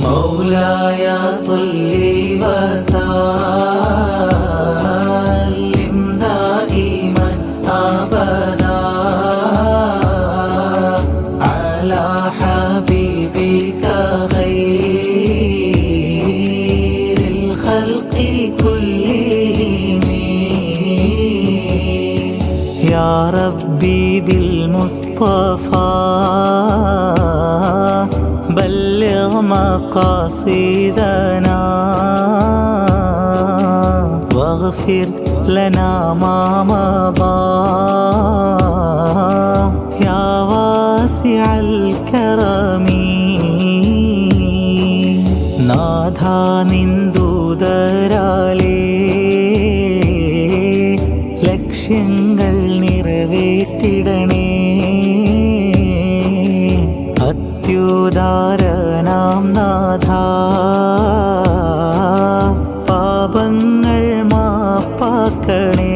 مولاي صل وسلم دائما أبدا على حبيبك خير الخلق كلهم يا ربي بالمصطفى بلغ مقاصدنا واغفر لنا ما مضى يا واسع الكرم നാഥാ നിന്ദൂതരാലേ ലക്ഷ്യങ്ങൾ നിറവേറ്റിടണേ അത്യുദാരനാം നാഥാ പാപങ്ങൾ മാപ്പാക്കണേ